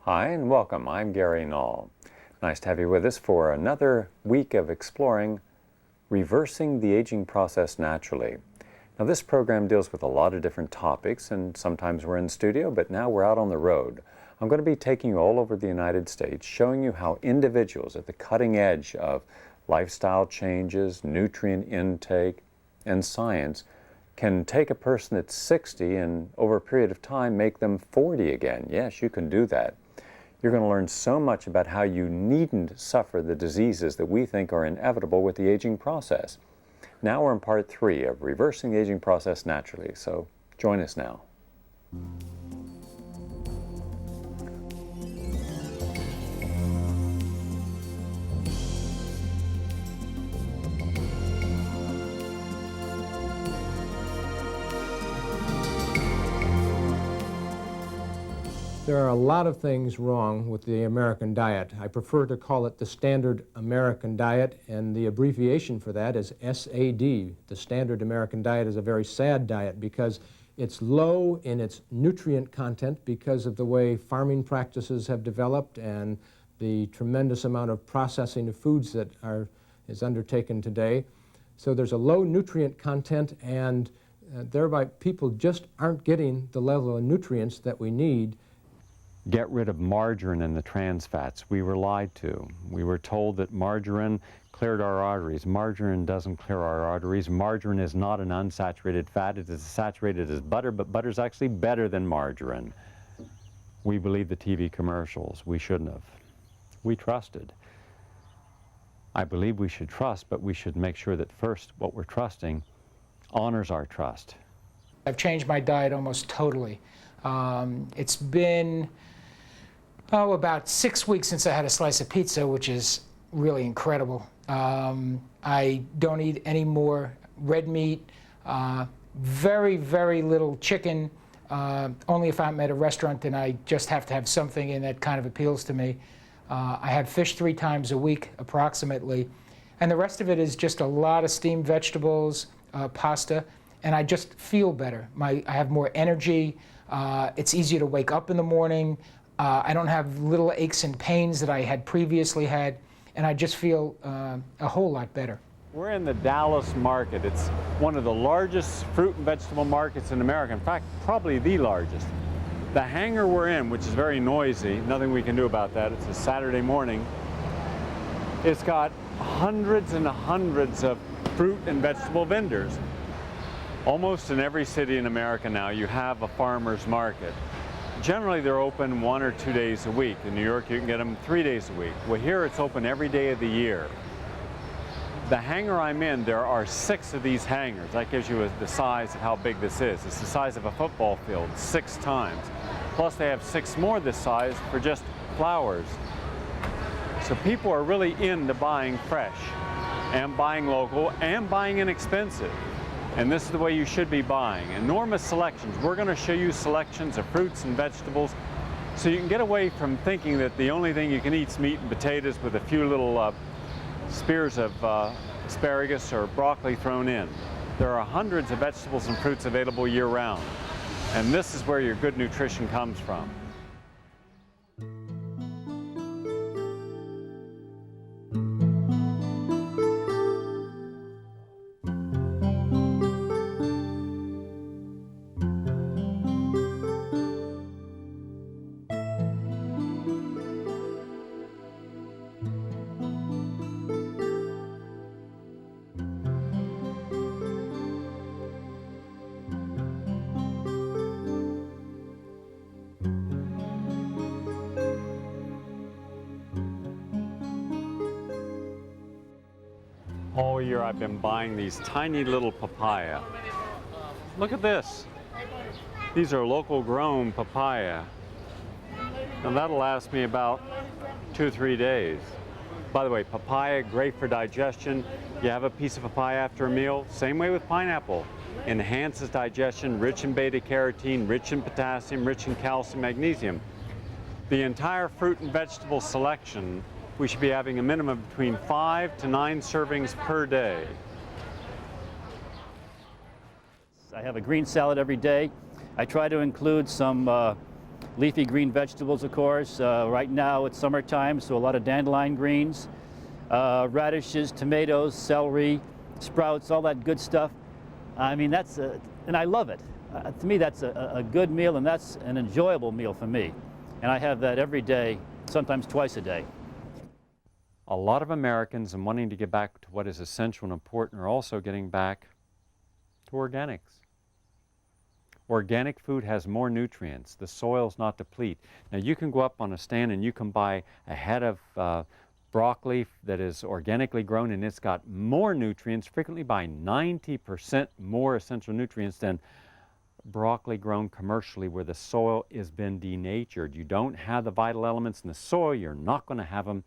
Hi and welcome. I'm Gary Knoll. Nice to have you with us for another week of exploring reversing the aging process naturally. Now this program deals with a lot of different topics, and sometimes we're in studio, but now we're out on the road. I'm going to be taking you all over the United States, showing you how individuals at the cutting edge of lifestyle changes, nutrient intake, and science can take a person that's 60 and over a period of time make them 40 again. Yes, you can do that. You're going to learn so much about how you needn't suffer the diseases that we think are inevitable with the aging process. Now we're in part 3 of reversing the aging process naturally, so join us now. There are a lot of things wrong with the American diet. I prefer to call it the Standard American Diet, and the abbreviation for that is SAD. The Standard American Diet is a very sad diet because it's low in its nutrient content because of the way farming practices have developed and the tremendous amount of processing of foods that is undertaken today. So there's a low nutrient content, and thereby people just aren't getting the level of nutrients that we need. Get rid of margarine and the trans fats. We were lied to. We were told that margarine cleared our arteries. Margarine doesn't clear our arteries. Margarine is not an unsaturated fat. It is as saturated as butter, but butter is actually better than margarine. We believed the TV commercials. We shouldn't have. We trusted. I believe we should trust, but we should make sure that first what we're trusting honors our trust. I've changed my diet almost totally. It's been about 6 weeks since I had a slice of pizza, which is really incredible. I don't eat any more red meat, very, very little chicken, only if I'm at a restaurant and I just have to have something, and that kind of appeals to me. I have fish 3 times a week, approximately, and the rest of it is just a lot of steamed vegetables, pasta, and I just feel better. I have more energy. It's easier to wake up in the morning. I don't have little aches and pains that I had previously had, and I just feel a whole lot better. We're in the Dallas market. It's one of the largest fruit and vegetable markets in America. In fact, probably the largest. The hangar we're in, which is very noisy, nothing we can do about that. It's a Saturday morning. It's got hundreds and hundreds of fruit and vegetable vendors. Almost in every city in America now, you have a farmer's market. Generally, they're open 1 or 2 days a week. In New York, you can get them 3 days a week. Well, here it's open every day of the year. The hangar I'm in, there are 6 of these hangars. That gives you the size of how big this is. It's the size of a football field, 6 times. Plus, they have 6 more this size for just flowers. So people are really into buying fresh and buying local and buying inexpensive. And this is the way you should be buying. Enormous selections. We're going to show you selections of fruits and vegetables so you can get away from thinking that the only thing you can eat is meat and potatoes with a few little spears of asparagus or broccoli thrown in. There are hundreds of vegetables and fruits available year-round. And this is where your good nutrition comes from. All year I've been buying these tiny little papaya. Look at this. These are local grown papaya. Now that'll last me about 2 or 3 days. By the way, papaya, great for digestion. You have a piece of papaya after a meal, same way with pineapple. Enhances digestion, rich in beta carotene, rich in potassium, rich in calcium, magnesium. The entire fruit and vegetable selection, we should be having a minimum between 5 to 9 servings per day. I have a green salad every day. I try to include some leafy green vegetables, of course. Right now it's summertime, so a lot of dandelion greens, radishes, tomatoes, celery, sprouts, all that good stuff. I mean, and I love it. To me, that's a good meal, and that's an enjoyable meal for me. And I have that every day, sometimes twice a day. A lot of Americans, in wanting to get back to what is essential and important, are also getting back to organics. Organic food has more nutrients. The soil's not deplete. Now, you can go up on a stand and you can buy a head of broccoli that is organically grown, and it's got more nutrients, frequently by 90% more essential nutrients than broccoli grown commercially, where the soil has been denatured. You don't have the vital elements in the soil. You're not going to have them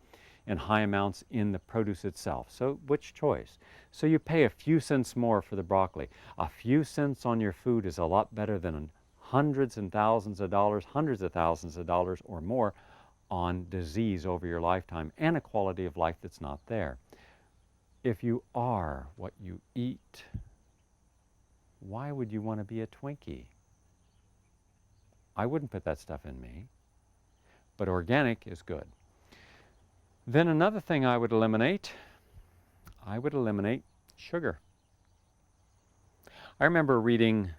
in high amounts in the produce itself. So which choice? So you pay a few cents more for the broccoli. A few cents on your food is a lot better than hundreds and thousands of dollars, hundreds of thousands of dollars or more on disease over your lifetime and a quality of life that's not there. If you are what you eat, why would you want to be a Twinkie? I wouldn't put that stuff in me, but organic is good. Then another thing I would eliminate sugar. I remember reading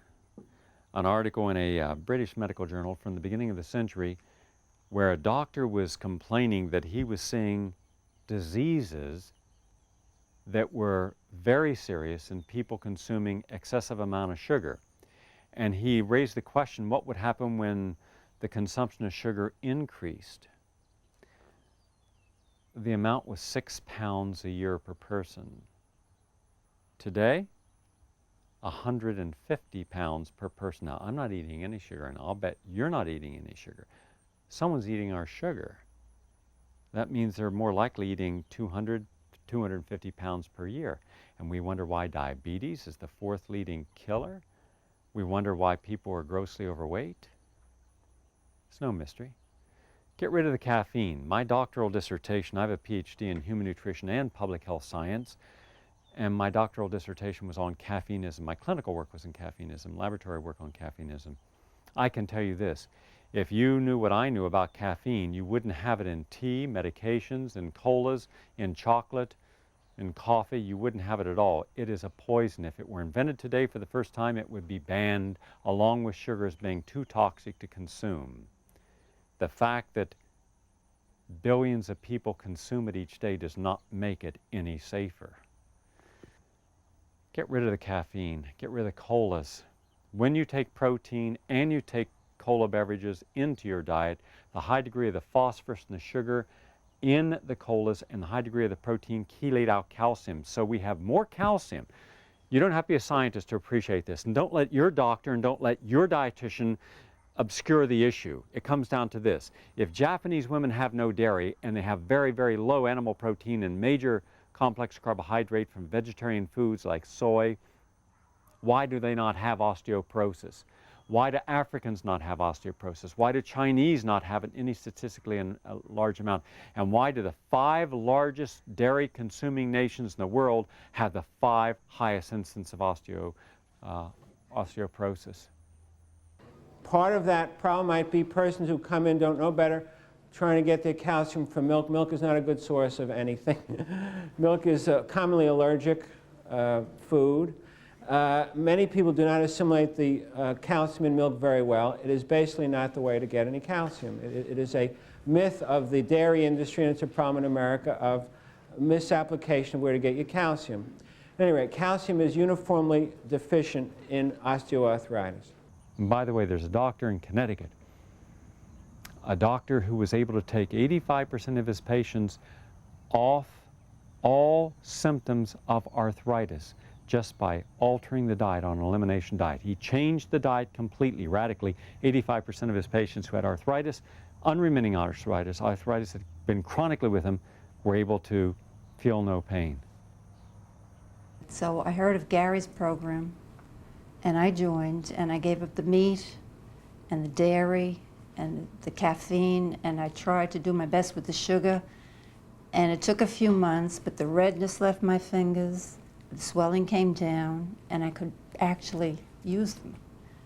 an article in a British medical journal from the beginning of the century where a doctor was complaining that he was seeing diseases that were very serious in people consuming excessive amount of sugar. And he raised the question, what would happen when the consumption of sugar increased? The amount was 6 pounds a year per person. Today, 150 pounds per person. Now, I'm not eating any sugar, and I'll bet you're not eating any sugar. Someone's eating our sugar. That means they're more likely eating 200 to 250 pounds per year. And we wonder why diabetes is the 4th leading killer. We wonder why people are grossly overweight. It's no mystery. Get rid of the caffeine. My doctoral dissertation, I have a PhD in human nutrition and public health science, and my doctoral dissertation was on caffeineism. My clinical work was in caffeineism, laboratory work on caffeineism. I can tell you this, if you knew what I knew about caffeine, you wouldn't have it in tea, medications, in colas, in chocolate, in coffee. You wouldn't have it at all. It is a poison. If it were invented today for the first time, it would be banned along with sugar as being too toxic to consume. The fact that billions of people consume it each day does not make it any safer. Get rid of the caffeine. Get rid of the colas. When you take protein and you take cola beverages into your diet, the high degree of the phosphorus and the sugar in the colas and the high degree of the protein chelate out calcium. So we have more calcium. You don't have to be a scientist to appreciate this. And don't let your doctor and don't let your dietitian obscure the issue. It comes down to this. If Japanese women have no dairy and they have very, very low animal protein and major complex carbohydrate from vegetarian foods like soy, why do they not have osteoporosis? Why do Africans not have osteoporosis? Why do Chinese not have it any statistically in a large amount? And why do the 5 largest dairy consuming nations in the world have the 5 highest incidence of osteoporosis? Part of that problem might be persons who come in, don't know better, trying to get their calcium from milk. Milk is not a good source of anything. Milk is a commonly allergic food. Many people do not assimilate the calcium in milk very well. It is basically not the way to get any calcium. It is a myth of the dairy industry, and it's a problem in America of misapplication of where to get your calcium. At any rate, calcium is uniformly deficient in osteoarthritis. And by the way, there's a doctor in Connecticut, a doctor who was able to take 85% of his patients off all symptoms of arthritis just by altering the diet on an elimination diet. He changed the diet completely, radically. 85% of his patients who had arthritis, unremitting arthritis had been chronically with him, were able to feel no pain. So I heard of Gary's program, and I joined, and I gave up the meat and the dairy and the caffeine, and I tried to do my best with the sugar. And it took a few months, but the redness left my fingers, the swelling came down, and I could actually use them.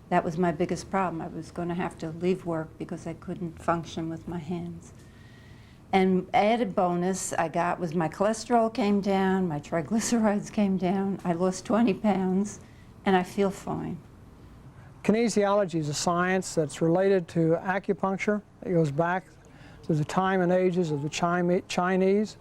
That was my biggest problem. I was going to have to leave work because I couldn't function with my hands. And added bonus I got was my cholesterol came down, my triglycerides came down, I lost 20 pounds, and I feel fine. Kinesiology is a science that's related to acupuncture. It goes back to the time and ages of the Chinese.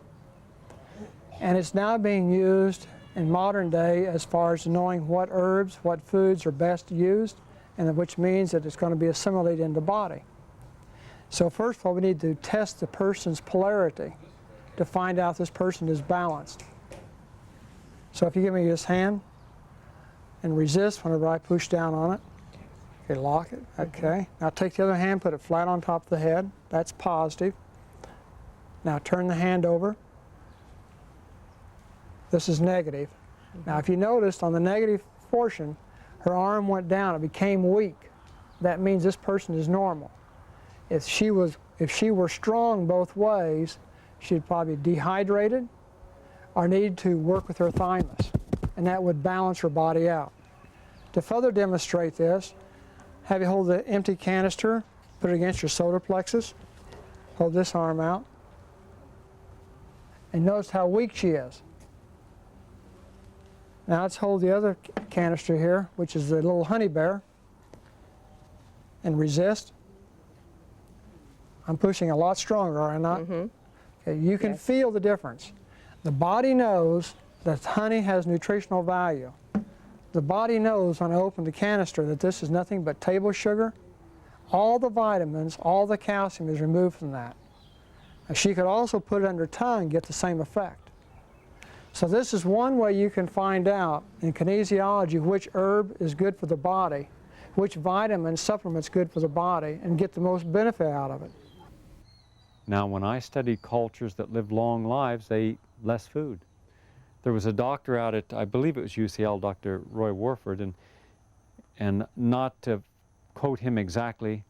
And it's now being used in modern day as far as knowing what herbs, what foods are best used, and which means that it's going to be assimilated in the body. So first of all, we need to test the person's polarity to find out if this person is balanced. So if you give me this hand and resist whenever I push down on it. Okay, lock it. Okay. Now take the other hand, put it flat on top of the head. That's positive. Now turn the hand over. This is negative. Now if you noticed on the negative portion, her arm went down. It became weak. That means this person is normal. If she were strong both ways, she'd probably be dehydrated or need to work with her thymus, and that would balance her body out. To further demonstrate this, have you hold the empty canister, put it against your solar plexus, hold this arm out, and notice how weak she is. Now let's hold the other canister here, which is the little honey bear, and resist. I'm pushing a lot stronger, are I not? Okay, you can feel the difference. The body knows that honey has nutritional value. The body knows when I open the canister that this is nothing but table sugar. All the vitamins, all the calcium is removed from that. Now, she could also put it under tongue and get the same effect. So this is one way you can find out in kinesiology which herb is good for the body, which vitamin supplement's good for the body, and get the most benefit out of it. Now, when I studied cultures that lived long lives, they ate less food. There was a doctor out at, I believe it was UCL, Dr. Roy Warford, and not to quote him exactly,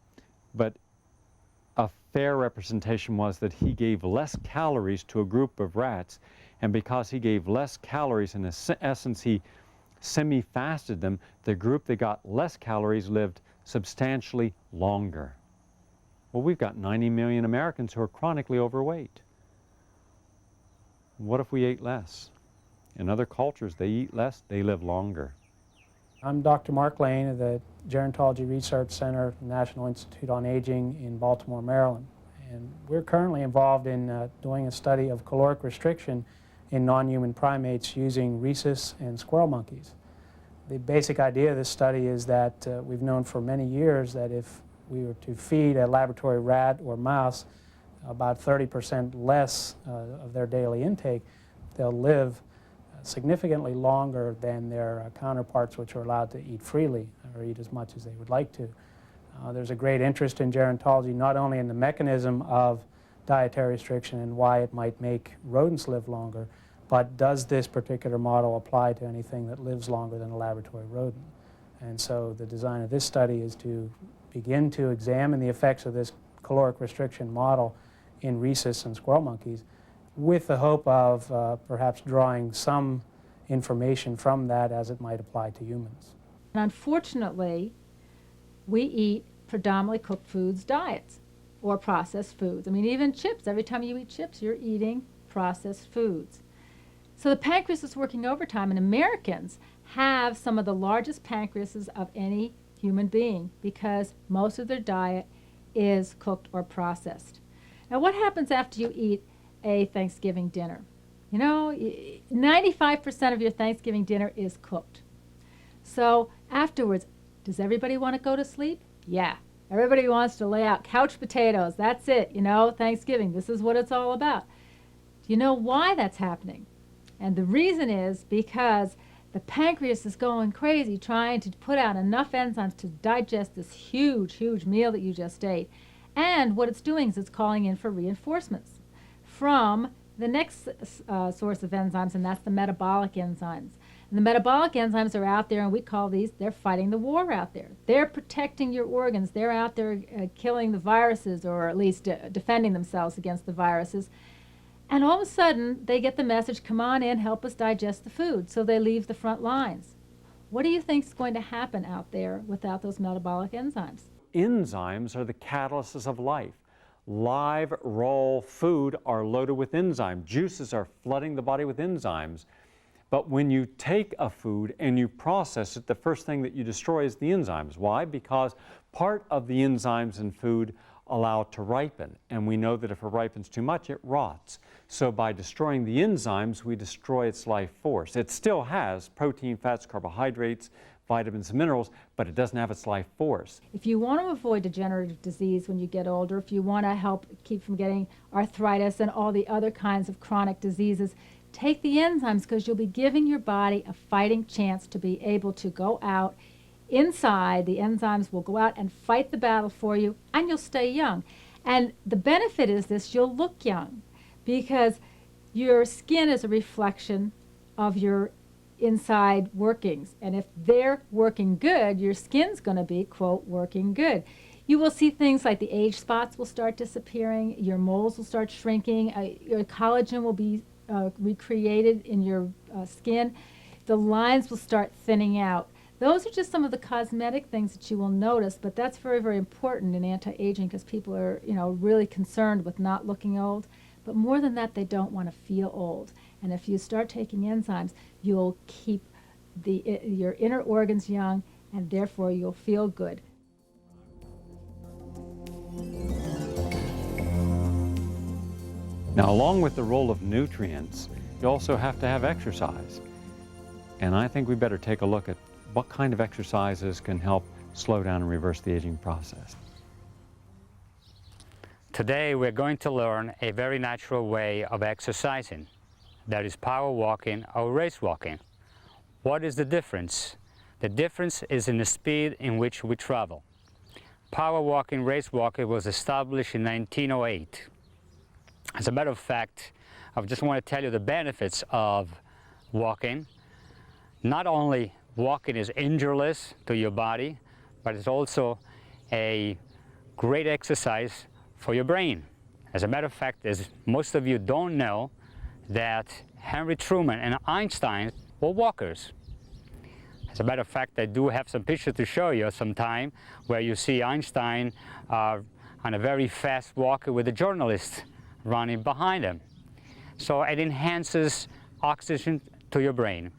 but a fair representation was that he gave less calories to a group of rats, and because he gave less calories, in essence he semi-fasted them, the group that got less calories lived substantially longer. Well, we've got 90 million Americans who are chronically overweight. What if we ate less? In other cultures, they eat less, they live longer. I'm Dr. Mark Lane of the Gerontology Research Center, National Institute on Aging in Baltimore, Maryland. And we're currently involved in doing a study of caloric restriction in non-human primates using rhesus and squirrel monkeys. The basic idea of this study is that we've known for many years that if we were to feed a laboratory rat or mouse about 30% less of their daily intake, they'll live significantly longer than their counterparts which are allowed to eat freely or eat as much as they would like to. There's a great interest in gerontology not only in the mechanism of dietary restriction and why it might make rodents live longer, but does this particular model apply to anything that lives longer than a laboratory rodent? And so the design of this study is to begin to examine the effects of this caloric restriction model in rhesus and squirrel monkeys with the hope of perhaps drawing some information from that as it might apply to humans. And unfortunately, we eat predominantly cooked foods diets or processed foods. I mean, even chips, every time you eat chips, you're eating processed foods. So the pancreas is working overtime, and Americans have some of the largest pancreases of any human being because most of their diet is cooked or processed. Now, what happens after you eat a Thanksgiving dinner? You know, 95% of your Thanksgiving dinner is cooked. So afterwards, does everybody want to go to sleep? Yeah. Everybody wants to lay out couch potatoes. That's it, you know, Thanksgiving. This is what it's all about. Do you know why that's happening? And the reason is because the pancreas is going crazy trying to put out enough enzymes to digest this huge, huge meal that you just ate. And what it's doing is it's calling in for reinforcements from the next source of enzymes, and that's the metabolic enzymes. And the metabolic enzymes are out there, and we call these, they're fighting the war out there. They're protecting your organs. They're out there killing the viruses, or at least defending themselves against the viruses. And all of a sudden, they get the message, come on in, help us digest the food. So they leave the front lines. What do you think is going to happen out there without those metabolic enzymes? Enzymes are the catalysts of life. Live, raw food are loaded with enzymes. Juices are flooding the body with enzymes. But when you take a food and you process it, the first thing that you destroy is the enzymes. Why? Because part of the enzymes in food allow it to ripen. And we know that if it ripens too much, it rots. So by destroying the enzymes, we destroy its life force. It still has protein, fats, carbohydrates, vitamins and minerals, but it doesn't have its life force. If you want to avoid degenerative disease when you get older, if you want to help keep from getting arthritis and all the other kinds of chronic diseases, take the enzymes, because you'll be giving your body a fighting chance to be able to go out inside. The enzymes will go out and fight the battle for you, and you'll stay young. And the benefit is this: you'll look young, because your skin is a reflection of your inside workings. And if they're working good, your skin's going to be, quote, working good. You will see things like the age spots will start disappearing, your moles will start shrinking, your collagen will be recreated in your skin, the lines will start thinning out. Those are just some of the cosmetic things that you will notice, but that's very, very important in anti-aging, because people are, really concerned with not looking old. But more than that, they don't want to feel old. And if you start taking enzymes, you'll keep your inner organs young, and therefore you'll feel good. Now, along with the role of nutrients, you also have to have exercise. And I think we better take a look at what kind of exercises can help slow down and reverse the aging process. Today we're going to learn a very natural way of exercising. That is power walking or race walking. What is the difference? The difference is in the speed in which we travel. Power walking, race walking was established in 1908. As a matter of fact, I just want to tell you the benefits of walking. Not only walking is injurious to your body, but it's also a great exercise for your brain. As a matter of fact, as most of you don't know, that Henry Truman and Einstein were walkers. As a matter of fact, I do have some pictures to show you sometime where you see Einstein on a very fast walk with a journalist running behind him. So it enhances oxygen to your brain.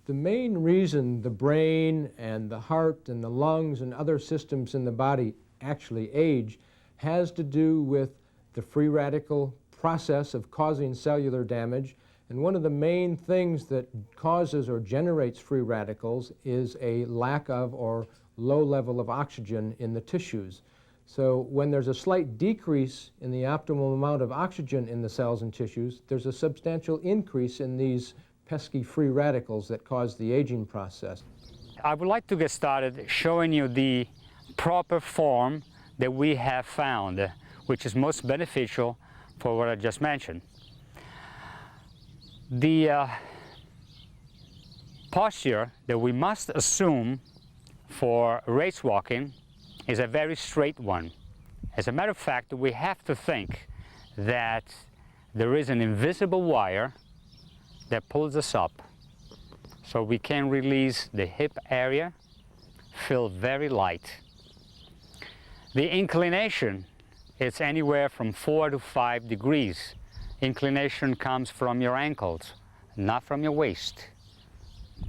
The main reason the brain and the heart and the lungs and other systems in the body actually age has to do with the free radical process of causing cellular damage. And one of the main things that causes or generates free radicals is a lack of or low level of oxygen in the tissues. So when there's a slight decrease in the optimal amount of oxygen in the cells and tissues, there's a substantial increase in these pesky free radicals that cause the aging process. I would like to get started showing you the proper form that we have found, which is most beneficial for what I just mentioned. The posture that we must assume for race walking is a very straight one. As a matter of fact, we have to think that there is an invisible wire that pulls us up, so we can release the hip area, feel very light. The inclination, it's anywhere from 4 to 5 degrees. Inclination comes from your ankles, not from your waist,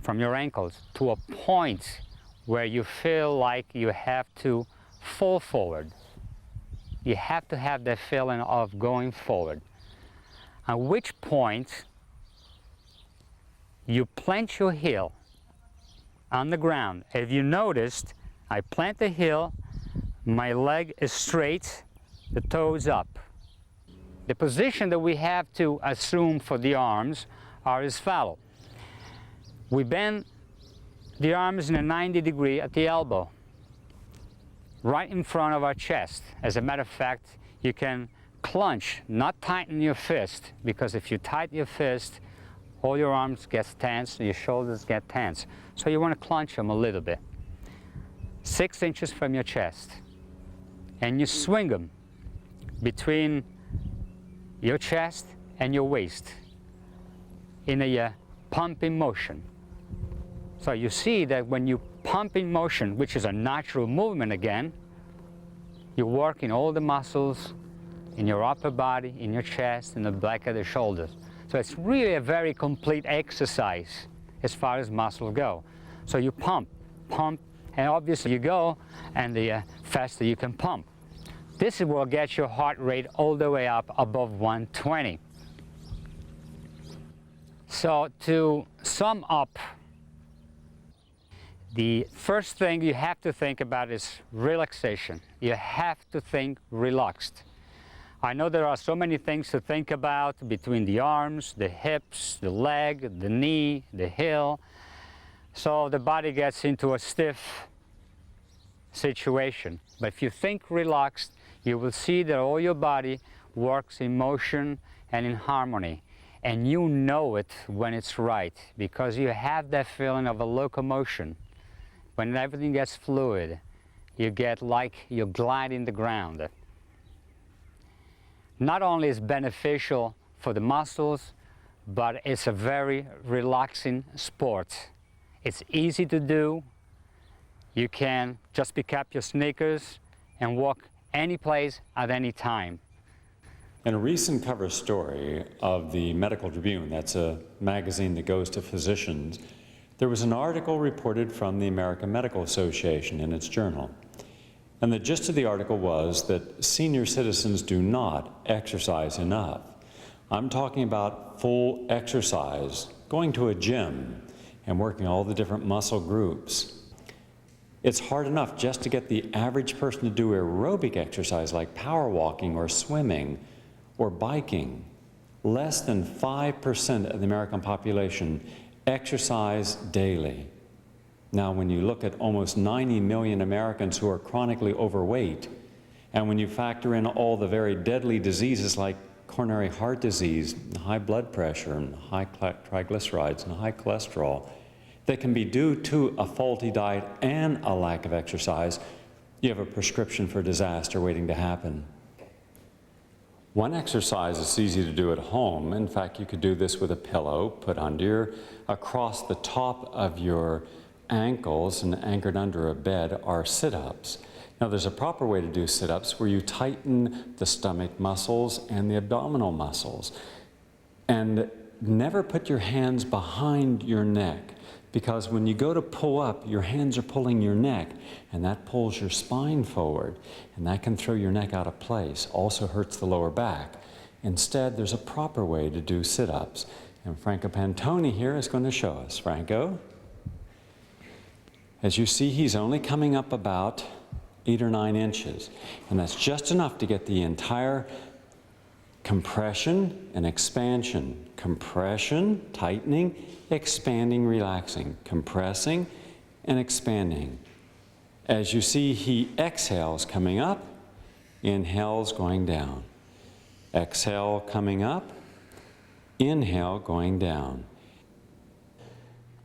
from your ankles to a point where you feel like you have to fall forward. You have to have that feeling of going forward. At which point you plant your heel on the ground. If you noticed, I plant the heel, my leg is straight, the toes up. The position that we have to assume for the arms are as follows. We bend the arms in a 90 degree at the elbow, right in front of our chest. As a matter of fact, you can clench, not tighten your fist, because if you tighten your fist, all your arms get tense, your shoulders get tense. So you want to clench them a little bit. 6 inches from your chest. And you swing them between your chest and your waist in a pumping motion. So you see that when you pump in motion, which is a natural movement again, you're working all the muscles in your upper body, in your chest, in the back of the shoulders. So it's really a very complete exercise as far as muscles go. So you pump, and obviously you go, and the faster you can pump. This will get your heart rate all the way up above 120. So to sum up, the first thing you have to think about is relaxation. You have to think relaxed. I know there are so many things to think about between the arms, the hips, the leg, the knee, the heel. So the body gets into a stiff situation. But if you think relaxed, you will see that all your body works in motion and in harmony. And you know it when it's right, because you have that feeling of a locomotion. When everything gets fluid, you get like you're gliding the ground. Not only is it beneficial for the muscles, but it's a very relaxing sport. It's easy to do. You can just pick up your sneakers and walk any place at any time. In a recent cover story of the Medical Tribune, that's a magazine that goes to physicians, there was an article reported from the American Medical Association in its journal. And the gist of the article was that senior citizens do not exercise enough. I'm talking about full exercise, going to a gym and working all the different muscle groups. It's hard enough just to get the average person to do aerobic exercise like power walking or swimming or biking. Less than 5% of the American population exercise daily. Now, when you look at almost 90 million Americans who are chronically overweight, and when you factor in all the very deadly diseases like coronary heart disease, high blood pressure, and high triglycerides, and high cholesterol, that can be due to a faulty diet and a lack of exercise, you have a prescription for disaster waiting to happen. One exercise is easy to do at home. In fact, you could do this with a pillow put across the top of your ankles and anchored under a bed are sit-ups. Now, there's a proper way to do sit-ups where you tighten the stomach muscles and the abdominal muscles. And never put your hands behind your neck, because when you go to pull up, your hands are pulling your neck, and that pulls your spine forward, and that can throw your neck out of place. Also hurts the lower back. Instead, there's a proper way to do sit-ups. And Franco Pantoni here is going to show us. Franco? As you see, he's only coming up about 8 or 9 inches, and that's just enough to get the entire compression and expansion. Compression, tightening, expanding, relaxing, compressing and expanding. As you see, he exhales coming up, inhales going down. Exhale coming up, inhale going down.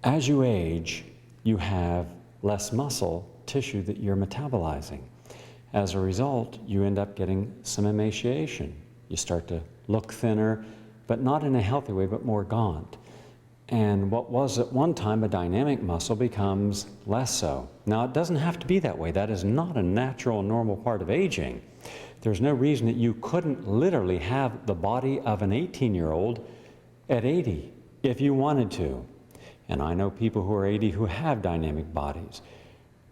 As you age, you have less muscle tissue that you're metabolizing. As a result, you end up getting some emaciation. You start to look thinner, but not in a healthy way, but more gaunt. And what was at one time a dynamic muscle becomes less so. Now, it doesn't have to be that way. That is not a natural, normal part of aging. There's no reason that you couldn't literally have the body of an 18-year-old at 80 if you wanted to. And I know people who are 80 who have dynamic bodies.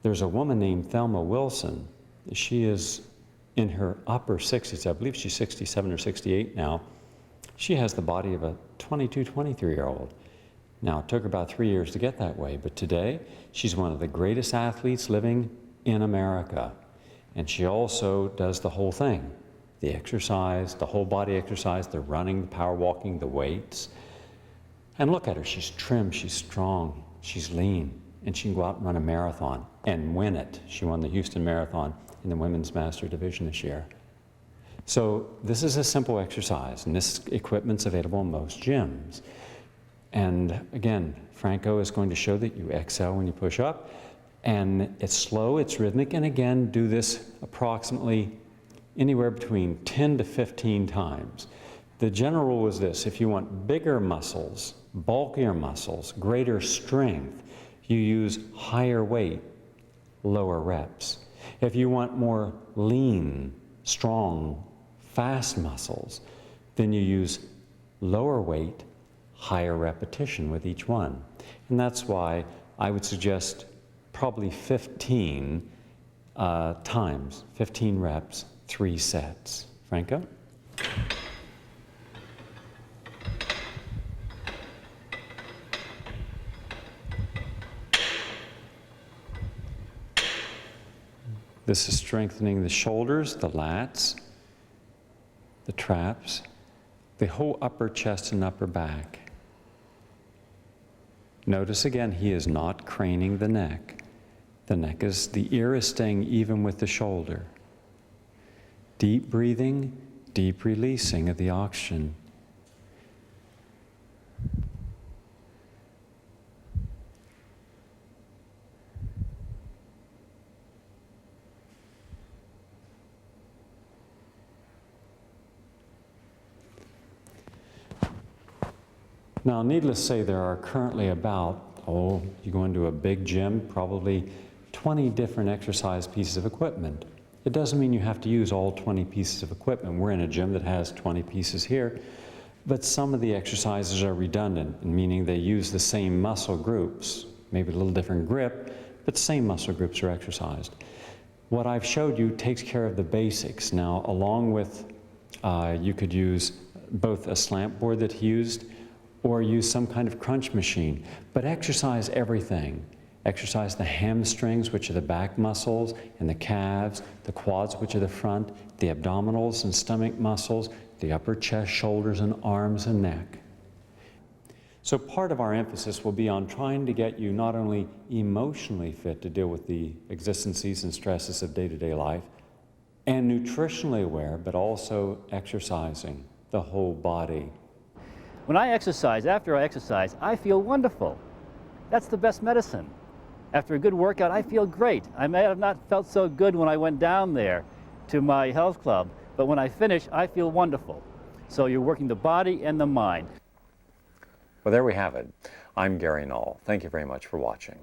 There's a woman named Thelma Wilson. She is in her upper 60s. I believe she's 67 or 68 now. She has the body of a 22, 23-year-old. Now, it took her about 3 years to get that way, but today, she's one of the greatest athletes living in America. And she also does the whole thing. The exercise, the whole body exercise, the running, the power walking, the weights. And look at her, she's trim, she's strong, she's lean, and she can go out and run a marathon and win it. She won the Houston Marathon in the Women's Master Division this year. So this is a simple exercise, and this equipment's available in most gyms. And again, Franco is going to show that you exhale when you push up, and it's slow, it's rhythmic, and again, do this approximately anywhere between 10 to 15 times. The general rule is this: if you want bigger muscles, bulkier muscles, greater strength, you use higher weight, lower reps. If you want more lean, strong, fast muscles, then you use lower weight, higher repetition with each one. And that's why I would suggest probably 15 times, 15 reps, 3 sets. Franco? This is strengthening the shoulders, the lats, the traps, the whole upper chest and upper back. Notice again, he is not craning the neck. The ear is staying even with the shoulder. Deep breathing, deep releasing of the oxygen. Now, needless to say, there are currently about, you go into a big gym, probably 20 different exercise pieces of equipment. It doesn't mean you have to use all 20 pieces of equipment. We're in a gym that has 20 pieces here, but some of the exercises are redundant, meaning they use the same muscle groups, maybe a little different grip, but same muscle groups are exercised. What I've showed you takes care of the basics. Now, along with, you could use both a slant board that he used, or use some kind of crunch machine, but exercise everything. Exercise the hamstrings, which are the back muscles, and the calves, the quads, which are the front, the abdominals and stomach muscles, the upper chest, shoulders, and arms and neck. So part of our emphasis will be on trying to get you not only emotionally fit to deal with the exigencies and stresses of day-to-day life, and nutritionally aware, but also exercising the whole body. When I exercise, after I exercise, I feel wonderful. That's the best medicine. After a good workout, I feel great. I may have not felt so good when I went down there to my health club, but when I finish, I feel wonderful. So you're working the body and the mind. Well, there we have it. I'm Gary Null. Thank you very much for watching.